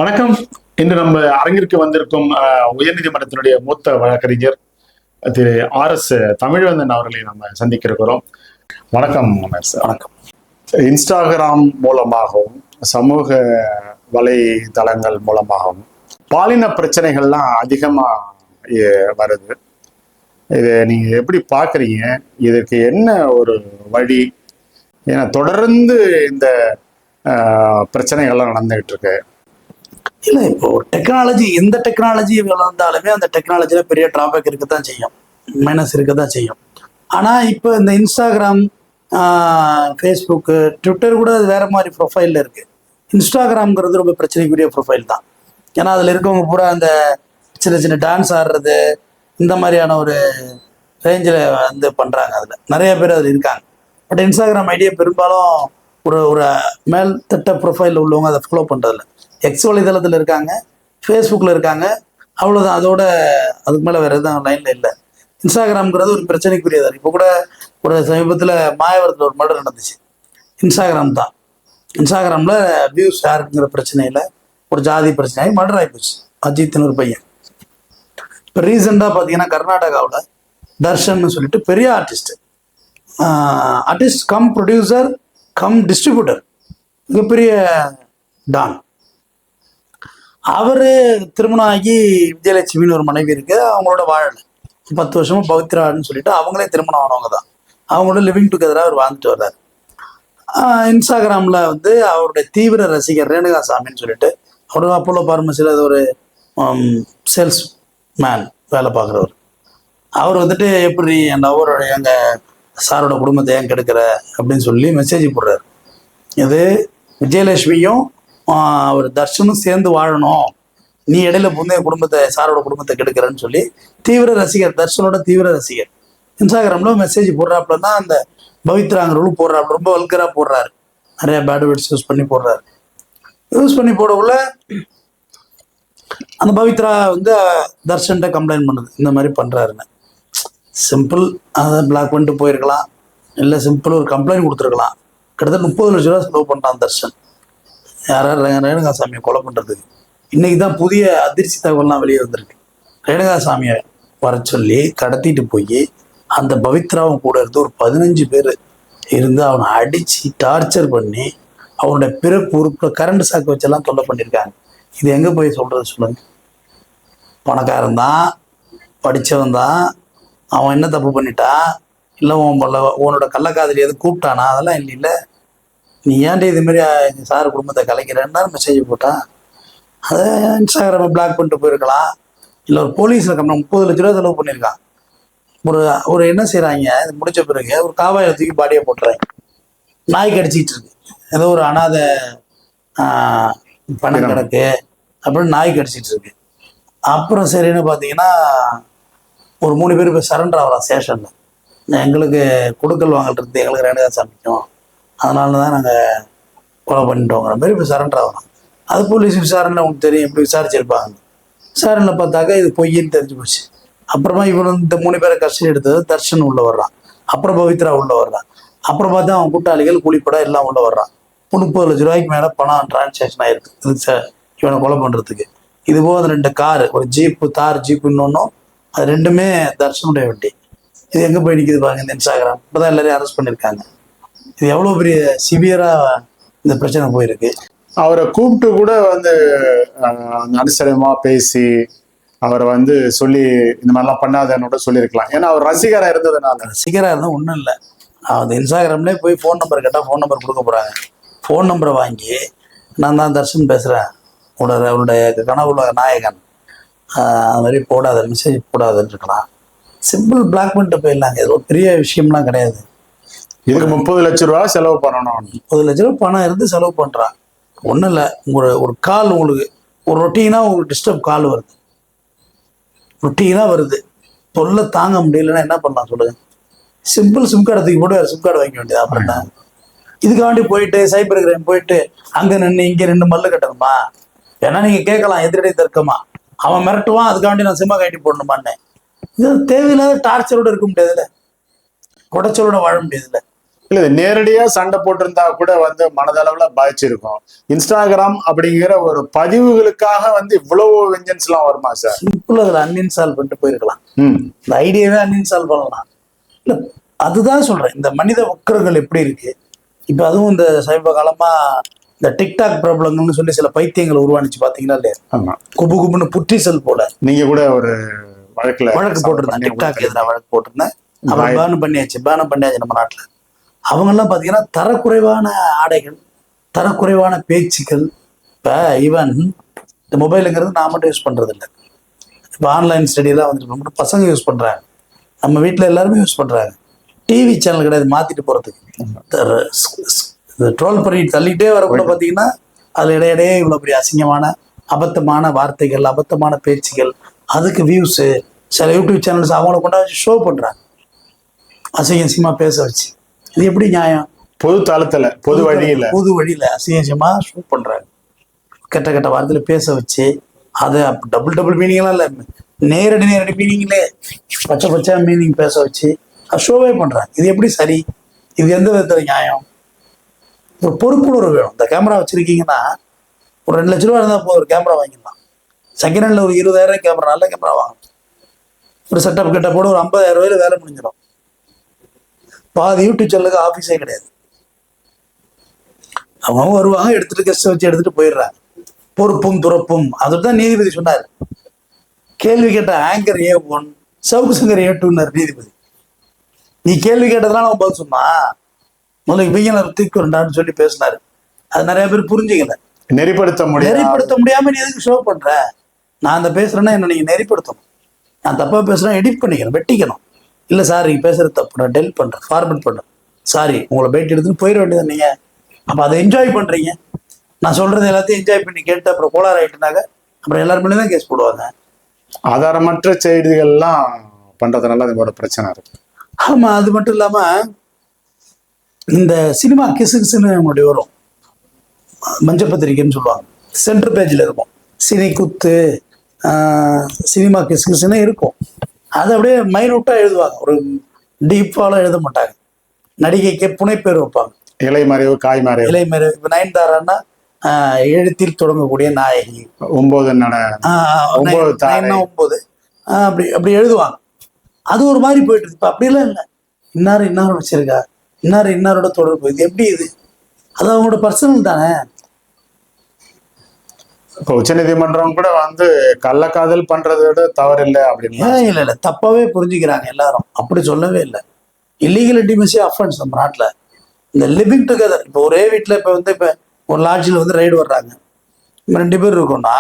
வணக்கம். இன்று நம்ம அரங்கிற்கு வந்திருக்கும் உயர்நீதிமன்றத்தினுடைய மூத்த வழக்கறிஞர் திரு RS தமிழ்வந்தன் அவர்களை நம்ம சந்திக்க இருக்கிறோம். வணக்கம் சார். வணக்கம். இன்ஸ்டாகிராம் மூலமாகவும் சமூக வலைதளங்கள் மூலமாகவும் பாலின பிரச்சனைகள்லாம் அதிகமா வருது. இதை நீங்க எப்படி பாக்குறீங்க? இதற்கு என்ன ஒரு வழி? ஏன்னா தொடர்ந்து இந்த பிரச்சனைகள்லாம் நடந்துகிட்டு இருக்கு. இல்லை, இப்போ டெக்னாலஜி எந்த டெக்னாலஜி வளர்ந்தாலுமே அந்த டெக்னாலஜியில் பெரிய டிராபேக் இருக்கத்தான் செய்யும், மைனஸ் இருக்கத்தான் செய்யும். ஆனால் இப்போ இந்த இன்ஸ்டாகிராம், ஃபேஸ்புக்கு, ட்விட்டர் கூட அது வேற மாதிரி ப்ரொஃபைலில் இருக்குது. இன்ஸ்டாகிராம்ங்கிறது ரொம்ப பிரச்சனைக்குரிய ப்ரொஃபைல் தான். ஏன்னா அதில் இருக்கவங்க பூரா அந்த சின்ன சின்ன டான்ஸ் ஆடுறது இந்த மாதிரியான ஒரு ரேஞ்சில் வந்து பண்ணுறாங்க. அதில் நிறைய பேர் அதில் இருக்காங்க. பட் இன்ஸ்டாகிராம் ஐடியா பெரும்பாலும் ஒரு ஒரு மேல்தட்ட ப்ரொஃபைலில் உள்ளவங்க அதை ஃபாலோ பண்ணுறதில்ல. எக்ஸ் வலைதளத்தில் இருக்காங்க, ஃபேஸ்புக்கில் இருக்காங்க, அவ்வளோதான். அதோட அதுக்கு மேலே வேறு எதுவும் லைனில் இல்லை. இன்ஸ்டாகிராம்ங்கிறது ஒரு பிரச்சனைக்குரியதாக. இப்போ கூட ஒரு சமீபத்தில் மாயவரத்தில் ஒரு மர்டர் நடந்துச்சு. இன்ஸ்டாகிராம் தான். இன்ஸ்டாகிராமில் வியூஸ் யாருக்குங்கிற பிரச்சனையில் ஒரு ஜாதி பிரச்சனையாகி மர்டர் ஆகிப்போச்சு. அஜித்னு ஒரு பையன். இப்போ ரீசெண்டாக பார்த்தீங்கன்னா கர்நாடகாவில் தர்ஷன் சொல்லிட்டு பெரிய artist come producer cum distributor, மிகப்பெரிய டான். அவரு திருமணம் ஆகி விஜயலட்சுமின்னு ஒரு மனைவி இருக்கு. அவங்களோட வாழலை 10 வருஷமா பவித்ரான்னு சொல்லிட்டு அவங்களே திருமணம் ஆனவங்க தான். அவங்களோட லிவிங் டுகெதராக அவர் வாழ்ந்துட்டு வர்றாரு. இன்ஸ்டாகிராமில் வந்து அவருடைய தீவிர ரசிகர் ரேணுகாசாமின்னு சொல்லிட்டு, அவர் அப்போலோ பார்மசியில் அது ஒரு சேல்ஸ் மேன் வேலை பார்க்குறவர். அவர் வந்துட்டு எப்படி அவரோட எங்கள் சாரோட குடும்பத்தை ஏன் கெடுக்கிற அப்படின்னு சொல்லி மெசேஜ் போடுறாரு. இது விஜயலட்சுமியும் அவர் தர்ஷனும் சேர்ந்து வாழணும், நீ இடையில புந்தைய குடும்பத்தை சாரோட குடும்பத்தை கெடுக்கிறன்னு சொல்லி தீவிர ரசிகர், தர்ஷனோட தீவிர ரசிகர் இன்ஸ்டாகிராமில் மெசேஜ் போடுறாப்புலன்னா அந்த பவித்ராங்கிறவங்களும் போடுறாப்புல. ரொம்ப வல்கரா போடுறாரு, நிறைய பேட் வேர்ட்ஸ் யூஸ் பண்ணி போடுறாரு. யூஸ் பண்ணி போடக்குள்ள அந்த பவித்ரா வந்து தர்ஷன்கிட்ட கம்ப்ளைண்ட் பண்ணுது, இந்த மாதிரி பண்ணுறாருன்னு. சிம்பிள் அதை பிளாக் பண்ணிட்டு போயிருக்கலாம், இல்லை சிம்பிள் ஒரு கம்ப்ளைண்ட் கொடுத்துருக்கலாம். கிட்டத்தட்ட 30 லட்ச ரூபா செலவு பண்ணுறான் தர்ஷன் ரேணுகாசாமியை கொலை பண்ணுறதுக்கு. இன்னைக்கு தான் புதிய அதிர்ச்சி தகவல்லாம் வெளியே வந்திருக்கு. ரேணுகாசாமியை வர சொல்லி கடத்திட்டு போய் அந்த பவித்ராவும் கூட இருந்து ஒரு 15 பேர் இருந்து அவனை அடித்து டார்ச்சர் பண்ணி அவனுடைய பிறப்பு உறுப்பு கரண்ட் சாக்கு வச்செல்லாம் தொல்லை பண்ணியிருக்காங்க. இது எங்கே போய் சொல்கிறது சொல்லுங்க? பணக்காரன் தான், படித்தவன் தான், அவன் என்ன தப்பு பண்ணிட்டா? இல்லை உன்னோட கள்ளக்காதலி எதுவும் கூப்பிட்டானா? அதெல்லாம் இல்லை. நீ ஏன்டே இதுமாரி எங்கள் சார் குடும்பத்தை கலைக்கிறேன்னு மெசேஜ் போட்டான். அதை இன்ஸ்டாகிராமை பிளாக் பண்ணிட்டு போயிருக்கலாம். இல்லை ஒரு போலீஸில் கம்ப்ளைண்ட் 30 லட்ச ரூபா செலவு பண்ணியிருக்கான். ஒரு என்ன செய்கிறாங்க, இது முடிச்ச பிறகு ஒரு காவாயில் தூக்கி பாடியை போட்டுறாங்க. நாய் கடிச்சிக்கிட்டு இருக்கு, ஏதோ ஒரு அனாத பணம் கிடக்கு அப்படின்னு நாய் கடிச்சிட்டு இருக்கு. அப்புறம் சரின்னு பார்த்தீங்கன்னா ஒரு 3 பேர் போய் சரண்டர் ஆகலாம் ஸ்டேஷனில். எங்களுக்கு கொடுக்கல் வாங்கல் எங்களுக்கு ரேணுகாசாமிக்கும், அதனால தான் நாங்கள் கொலை பண்ணிட்டோங்கிற மாதிரி இப்போ சரண்டர் ஆகலாம். அது போலீஸ் விசாரணை உங்களுக்கு தெரியும், எப்படி விசாரிச்சிருப்பாங்க. விசாரணை பார்த்தாக்கா இது பொய்ன்னு தெரிஞ்சு போச்சு. அப்புறமா இவன் இந்த 3 பேரை கஷ்டம் எடுத்தது தர்ஷன் உள்ள வர்றான், அப்புறம் பவித்ரா உள்ள வர்றான், அப்புறம் பார்த்தா அவன் கூட்டாளிகள் கூலிப்பட எல்லாம் உள்ள வர்றான். 30 லட்ச ரூபாய்க்கு மேலே பணம் டிரான்சாக்ஷன் ஆயிருக்கு இது இவனை கொலை பண்ணுறதுக்கு. இது போக அந்த 2 காரு, ஒரு ஜீப்பு, தார் ஜீப்பு, இன்னொன்னும், அது 2மே தர்ஷனுடைய வண்டி. இது எங்கே போய் நிற்கிது பாருங்க இந்த இன்ஸ்டாகிராம். இப்போதான் எல்லாரையும் அரெஸ்ட் பண்ணியிருக்காங்க. இது எவ்வளோ பெரிய சிவியரா இந்த பிரச்சனை போயிருக்கு. அவரை கூப்பிட்டு கூட வந்து அனுசரமா பேசி அவரை வந்து சொல்லி இந்த மாதிரிலாம் பண்ணாதன்னு சொல்லியிருக்கலாம். ஏன்னா அவர் ரசிகரா இருந்ததுனால. ரசிகரா இருந்தால் ஒன்றும் இல்லை, அந்த இன்ஸ்டாகிராம்லேயே போய் ஃபோன் நம்பர் கேட்டால் ஃபோன் நம்பர் கொடுக்க போகிறாங்க. ஃபோன் நம்பரை வாங்கி, நான் தான் தர்ஷன் பேசுகிறேன், அவருடைய கனவுல நாயகன், அது மாதிரி போடாத மெசேஜ் போடாதுன்னு இருக்கலாம். சிம்பிள் பிளாக் பண்ணிட்டு போயிடலாங்க. இது ஒரு பெரிய விஷயம்லாம் கிடையாது. இதுக்கு 30 லட்ச ரூபா செலவு பண்ணணும். 30 லட்ச ரூபா பணம் இருந்து செலவு பண்ணுறான். ஒன்றும் இல்லை, ஒரு கால் உங்களுக்கு ஒரு ரொட்டீனாக உங்களுக்கு டிஸ்டர்ப் கால் வருது, ரொட்டீனாக வருது, தொல்லை தாங்க முடியலன்னா என்ன பண்ணலாம் சொல்லுங்கள்? சிம்பிள் சிம் கார்டு தூக்கி போட்டு வேறு சிம் கார்டு வாங்க வேண்டியது. அப்புறம் என்ன? இதுக்காண்டி போயிட்டு சைபர் கிரைம் போயிட்டு அங்கே நின்று இங்கே 2 மல்லு கட்டணுமா? ஏன்னா நீங்கள் கேட்கலாம் எதிரடி தர்க்கமா, அவன் மிரட்டுவான், அதுக்காண்டி நான் சிம்மா காட்டி போடணுமான்னு. இது தேவையில்லாத டார்ச்சரோடு இருக்க முடியாதுல்ல, குடைச்சலோட வாழ முடியாதுல்ல. இல்ல இது நேரடியா சண்டை போட்டிருந்தா கூட வந்து மனதளவுல பாதிச்சிருக்கும். இன்ஸ்டாகிராம் அப்படிங்கிற ஒரு பதிவுகளுக்காக வந்து இவ்வளவு வெஞ்சன்ஸ் எல்லாம் வருமா சார்? சிம்பிள் அதுல அன்இன்ஸ்டால் பண்ணிட்டு போயிருக்கலாம். ம். இந்த ஐடியாவே அன்இன்ஸ்டால் பண்ணலாம். இல்ல அதுதான் சொல்றேன், இந்த மனித வக்கரங்கள் எப்படி இருக்கு. இப்ப அதுவும் இந்த சமீப காலமா இந்த டிக்டாக் பிரபலங்கள்னு சொல்லி சில பைத்தியங்கள் உருவானிச்சு பாத்தீங்களா இல்லையா? ஆமா. குபு குபுன்னு புற்றிசல் போல நீங்க கூட ஒரு வழக்கு போட்டிருந்தேன், டிக்டாக் எதிராக வழக்கு போட்டிருந்தேன். அப்புறம் பேன் பண்ணியாச்சு நம்ம நாட்டுல. அவங்க எல்லாம் பாத்தீங்கன்னா தரக்குறைவான ஆடைகள், தரக்குறைவான பேச்சுக்கள். இப்ப ஈவன் இந்த மொபைலுங்கிறது நான் மட்டும் யூஸ் பண்றது இல்லை. இப்போ ஆன்லைன் ஸ்டடியெல்லாம் வந்துட்டு பசங்க யூஸ் பண்றாங்க, நம்ம வீட்டில் எல்லாருமே யூஸ் பண்றாங்க. டிவி சேனல் கிடையாது மாத்திட்டு போறதுக்கு, ட்ரோல் பண்ணிட்டு தள்ளிட்டே வரக்கூட பார்த்தீங்கன்னா அதில் இடையிடையே இவ்வளோ பெரிய அசிங்கமான அபத்தமான வார்த்தைகள், அபத்தமான பேச்சுகள், அதுக்கு வியூஸு. சில யூடியூப் சேனல்ஸ் அவங்கள கொண்டா வச்சு ஷோ பண்றாங்க, அசிங்கமா பேச வச்சு. இது எப்படி நியாயம்? பொது தளத்துல, பொது வழியில அசிங்கமா ஷோ பண்றாங்க, கெட்ட கெட்ட வார்த்தையில பேச வச்சு. அது டபுள் மீனிங்லாம் இல்லை, நேரடி மீனிங்லே பச்சை மீனிங் பேச வச்சு ஷோவே பண்றாங்க. இது எப்படி சரி? இது எந்த விதத்துல நியாயம்? ஒரு பொறுப்புணர்வு வேணும். இந்த கேமரா வச்சிருக்கீங்கன்னா ஒரு 2 லட்ச ரூபா இருந்தால் போதும், ஒரு கேமரா வாங்கிடலாம். செகண்ட் ஹேண்ட்ல ஒரு 20,000 கேமரா, நல்ல கேமரா வாங்கணும். ஒரு செட்டப் கிட்ட போட ஒரு 50,000 ரூபாயில வேலை முடிஞ்சிடும். பாதி யூடியூப் சேனலுக்கு ஆஃபீஸே கிடையாது. அவங்க வருவாங்க, எடுத்துட்டு கெஸ்ட் வச்சு எடுத்துட்டு போயிடுறாங்க. பொறுப்பும் துறப்பும். அதுதான் நீதிபதி சொன்னார். கேள்வி கேட்ட ஆங்கர் A1, சவுக்கு சங்கர் A2ன்னார் நீதிபதி. நீ கேள்வி கேட்டதுனால அவன் பதில் சொன்னா, முதல்ல இவங்க தூக்கி வேண்டான்னு சொல்லி பேசினாரு. அது நிறைய பேர் புரிஞ்சுக்கல. நெறிப்படுத்த முடியாம நீ எதுக்கு ஷோ பண்ற? நான் அந்த பேசுறேன்னா என்ன நீங்க நெறிப்படுத்தணும். நான் தப்பா பேசுறேன், எடிட் பண்ணிக்கணும், வெட்டிக்கணும். இல்ல சார் நீங்க பேசுறது தப்பு, நான் டெலிட் பண்றேன், ஃபார்வர்ட் பண்றேன், சாரி, உங்களை பேட்டி எடுத்துன்னு போயிட வேண்டியது நீங்க. அப்ப அதை என்ஜாய் பண்றீங்க. நான் சொல்றது எல்லாத்தையும் என்ஜாய் பண்ணி கேட்டு அப்புறம் கோளாறு ஆயிட்டுனாக்க அப்புறம் எல்லாருமே தான் கேஸ் போடுவாங்க. ஆதாரமற்ற செய்திகள்லாம் பண்றதுனால அதோட பிரச்சனை இருக்கு. ஆமா, அது மட்டும் இல்லாம இந்த சினிமா கிசுன்னு நம்மளுடைய வரும், மஞ்சள் பத்திரிக்கைன்னு சொல்லுவாங்க, சென்டர் பேஜில் இருக்கும். சினி குத்து, சினிமா கிசுன்னு இருக்கும். அதை அப்படியே மைனூட்டா எழுதுவாங்க, ஒரு டீப்பாலாம் எழுத மாட்டாங்க. நடிகைக்கு புனைப்பேர் வைப்பாங்க, இலைமறைவு, காய்மறைவு. இலைமறைவு. இப்போ நயன்தாரான்னா எழுத்தில் தொடங்கக்கூடிய நாயகி, 9 அப்படி அப்படி எழுதுவாங்க. அது ஒரு மாதிரி போயிட்டு இருக்கு. இப்போ அப்படிலாம் இல்லை, இன்னாரும் வச்சிருக்கா, இன்னாரோட தொடர்பு, இது எப்படி? இது அது அவங்களோட பர்சனல் தானே. இப்போ உச்சநீதிமன்றம் கூட வந்து கள்ளக்காதல் பண்றதை விட தவறு இல்லை அப்படின்னு. இல்லை, தப்பாவே புரிஞ்சுக்கிறாங்க எல்லாரும். அப்படி சொல்லவே இல்லை. இல்லீகல் இன்டிமசி அஃபென்ஸ் நம்ம நாட்டில். இந்த லிவிங் டுகெதர், இப்போ ஒரே வீட்டில் இப்போ வந்து இப்போ ஒரு லாட்ஜில் வந்து ரைடு வர்றாங்க, 2 பேர் இருக்கோம்னா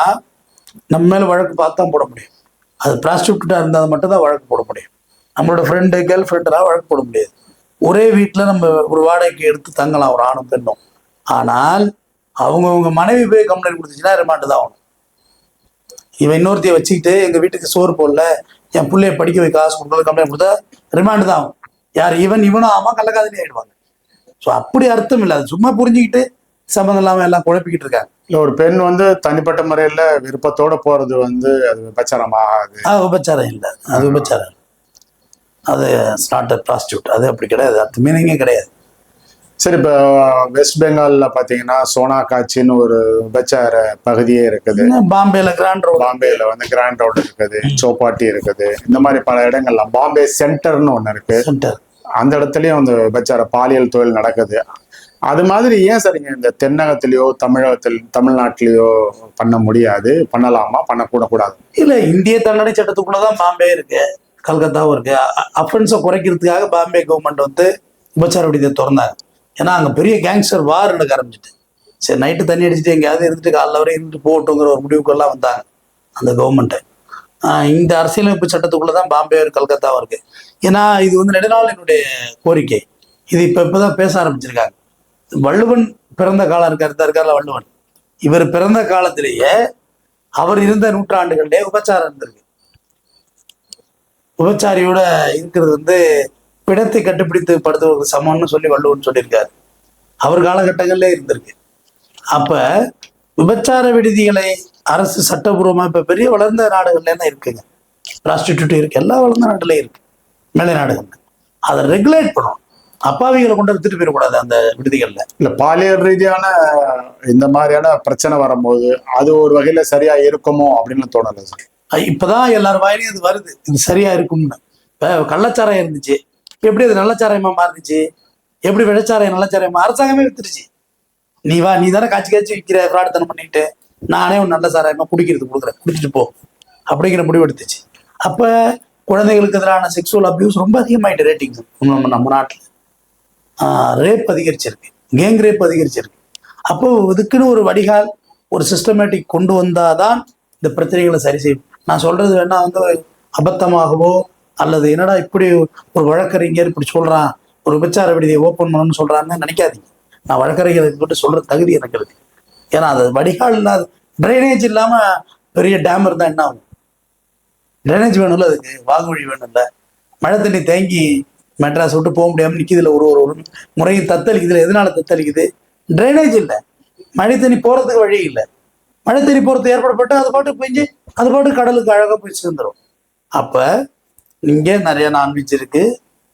நம்ம மேலே வழக்கு பார்த்து தான் போட முடியும். அது ப்ராஸ்டியூட்டாக இருந்தால் மட்டும்தான் வழக்கு போட முடியும். நம்மளோட ஃப்ரெண்டு, கேர்ள் ஃப்ரெண்டெல்லாம் வழக்கு போட முடியாது. ஒரே வீட்டில் நம்ம ஒரு வாடகைக்கு எடுத்து தங்கலாம், ஒரு ஆணும் பெண்ணும். ஆனால் அவங்க மனைவி போய் கம்ப்ளைண்ட் கொடுத்துச்சுன்னா ரிமாண்டு தான் ஆகணும். இவன் இன்னொருத்தைய வச்சுக்கிட்டு எங்கள் வீட்டுக்கு சோறு போடல, என் பிள்ளைய படிக்க வைக்க காசு கொடுக்கல, கம்ப்ளைண்ட் கொடுத்தா ரிமாண்டு தான் ஆகும். யார்? இவனும் ஆமா, கள்ளக்காதலி ஆயிடுவாங்க. ஸோ அப்படி அர்த்தம் இல்லை. அது சும்மா புரிஞ்சுக்கிட்டு சம்மந்தம் இல்லாமல் எல்லாம் குழப்பிக்கிட்டு இருக்காங்க. இல்லை, ஒரு பெண் வந்து தனிப்பட்ட முறையில் விருப்பத்தோட போறது வந்து அது விபச்சாரம் ஆகாது. விபச்சாரம் இல்லை, அது விபச்சாரம். அது நாட் அ ப்ராஸ்டியூட். அது அப்படி கிடையாது, அது மீனிங்கே கிடையாது. சரி, இப்போ வெஸ்ட் பெங்கால்ல பாத்தீங்கன்னா சோனாகாச்சின்னு ஒரு விபச்சார பகுதியே இருக்குது. பாம்பேல கிராண்ட் ரோடு, பாம்பேல வந்து கிராண்ட் ரோடு இருக்குது, சோப்பாட்டி இருக்குது, இந்த மாதிரி பல இடங்கள்ல. பாம்பே சென்டர்னு ஒண்ணு இருக்கு, அந்த இடத்துலயும் அந்த விபச்சார பாலியல் தொழில் நடக்குது. அது மாதிரி ஏன் சரிங்க இந்த தென்னகத்திலயோ தமிழ்நாட்டிலயோ பண்ண முடியாது? பண்ணலாமா, பண்ணக்கூடாது? இல்ல, இந்திய தண்டனை சட்டத்துக்குள்ளதான் பாம்பே இருக்கு, கல்கத்தாவும் இருக்கு. அஃபென்ஸை குறைக்கிறதுக்காக பாம்பே கவர்மெண்ட் வந்து விபச்சார விடுதியை திறந்தாங்க. ஏன்னா அங்கே பெரிய கேங்ஸ்டர் வார் நடக்க ஆரம்பிச்சிட்டு, சரி நைட்டு தண்ணி அடிச்சுட்டு எங்கேயாவது இருந்துட்டு காலைல வரை இருந்துட்டு போட்டுங்கிற ஒரு முடிவுக்கெல்லாம் வந்தாங்க அந்த கவர்மெண்ட்டு. இந்த அரசியலமைப்பு சட்டத்துக்குள்ளே தான் பாம்பே கல்கத்தாவும் இருக்கு. ஏன்னா இது வந்து நெடுநாள் என்னுடைய கோரிக்கை. இது இப்போதான் பேச ஆரம்பிச்சிருக்காங்க. வள்ளுவன் பிறந்த காலம் இருக்கார்ல வள்ளுவன், இவர் பிறந்த காலத்திலேயே அவர் இருந்த நூற்றாண்டுகளிலே விபச்சாரம் இருந்திருக்கு. விபச்சாரியோட இருக்கிறது வந்து பிணத்தை கட்டுப்பிடித்து படுத்துவதற்கு சமம்னு சொல்லி வள்ளுவன் சொல்லியிருக்காரு. அவர் காலகட்டங்கள்ல இருந்திருக்கு. அப்ப விபச்சார விடுதிகளை அரசு சட்டபூர்வமா இப்ப பெரிய வளர்ந்த நாடுகள்ல என்ன இருக்குங்க, ப்ராஸ்டிடியூட் இருக்கு, எல்லா வளர்ந்த நாட்டுலயும் இருக்கு, மேலை நாடுகள்ல. அதை ரெகுலேட் பண்ணணும். அப்பாவிகளை கொண்டு வித்துட்டு போயிடக்கூடாது அந்த விடுதிகள்ல. இல்ல பாலியல் ரீதியான இந்த மாதிரியான பிரச்சனை வரும்போது அது ஒரு வகையில சரியா இருக்குமோ அப்படின்னு தோணல சார். இப்பதான் எல்லார் வாயிலையும் அது வருது, இது சரியா இருக்கும்னு. இப்ப கள்ளச்சாராயம் இருந்துச்சு, எப்படி அது நல்லச்சாராயமா மாறுச்சு? எப்படி வெள்ளச்சாராயம் நல்லச்சாராயமா? அரசாங்கமே வித்துருச்சு. நீ வா, நீ தானே காய்ச்சி காய்ச்சி விற்கிற, ஃப்ராட்தனம் பண்ணிட்டு, நானே ஒரு நல்ல சாராயமா குடிக்கிறது கொடுக்குறேன், குடிச்சிட்டு போ அப்படிங்கிற முடிவு எடுத்துச்சு. அப்ப குழந்தைகளுக்கு எதிரான செக்ஷுவல் அபியூஸ் ரொம்ப அதிகமாயிட்டு. ரேட்டிங்ஸ் நம்ம நாட்டில் ரேப் அதிகரிச்சிருக்கு, கேங் ரேப் அதிகரிச்சிருக்கு. அப்போ இதுக்குன்னு ஒரு வடிகால், ஒரு சிஸ்டமேட்டிக் கொண்டு வந்தாதான் இந்த பிரச்சனைகளை சரி செய்யும். நான் சொல்றது வேணா அபத்தமாகவோ அல்லது என்னடா இப்படி ஒரு வழக்கறிஞர் இப்படி சொல்றான், ஒரு விபச்சார விடுதியை ஓப்பன் பண்ணணும்னு சொல்றான்னு நினைக்காதீங்க. நான் வழக்கறிஞர்களுக்கு மட்டும் சொல்ற தகுதி எனக்கு இருக்கு. ஏன்னா அது வடிகால் இல்லாத, ட்ரைனேஜ் இல்லாம பெரிய டேம் இருந்தா என்ன ஆகும்? ட்ரைனேஜ் வேணும்ல, அதுக்கு வாகுவழி வேணும்ல. மழை தண்ணி தேங்கி மெட்ராஸ் விட்டு போக முடியாமல் நிற்கிதுல, ஒரு முறையும் தத்தளிக்குதுல. எதனால தத்தளிக்குது? ட்ரைனேஜ் இல்லை, மழை தண்ணி போறதுக்கு வழி இல்லை. மழை தண்ணி போறது ஏற்படப்பட்டு அது பாட்டு பெஞ்சு அது பாட்டு கடலுக்கு அழகாக போய் சேர்ந்துடும். அப்ப இங்கே நிறைய நான்வெஜ் இருக்கு,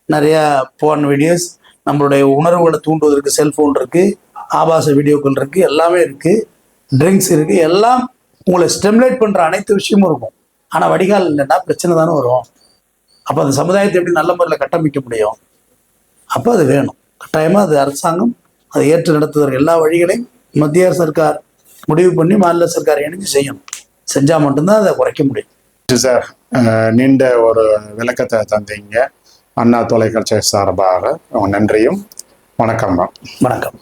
நிறைய போர்ன் வீடியோஸ், நம்மளுடைய உணர்வுகளை தூண்டுவதற்கு செல்போன் இருக்கு, ஆபாச வீடியோக்கள் இருக்கு, எல்லாமே இருக்கு, ட்ரிங்க்ஸ் இருக்கு, எல்லாம் உங்களை ஸ்டிமுலேட் பண்ற அனைத்து விஷயமும் இருக்கும். ஆனா வடிகால் இல்லைன்னா பிரச்சனை தானே வரும். அப்போ அந்த சமுதாயத்தை எப்படி நல்ல முறையில் கட்டமைக்க முடியும்? அப்போ அது வேணும் கட்டாயமா. அது அரசாங்கம் அதை ஏற்று நடத்துவதற்கு எல்லா வழிகளையும் மத்திய சர்க்கார் முடிவு பண்ணி மாநில சர்க்கார் இணைஞ்சு செய்யணும். செஞ்சா மட்டும்தான் அதை குறைக்க முடியும். சார், நீண்ட ஒரு விளக்கத்தை தந்தீங்க. அண்ணா தொலைக்காட்சி சார்பாக நன்றியும் வணக்கம். வணக்கம்.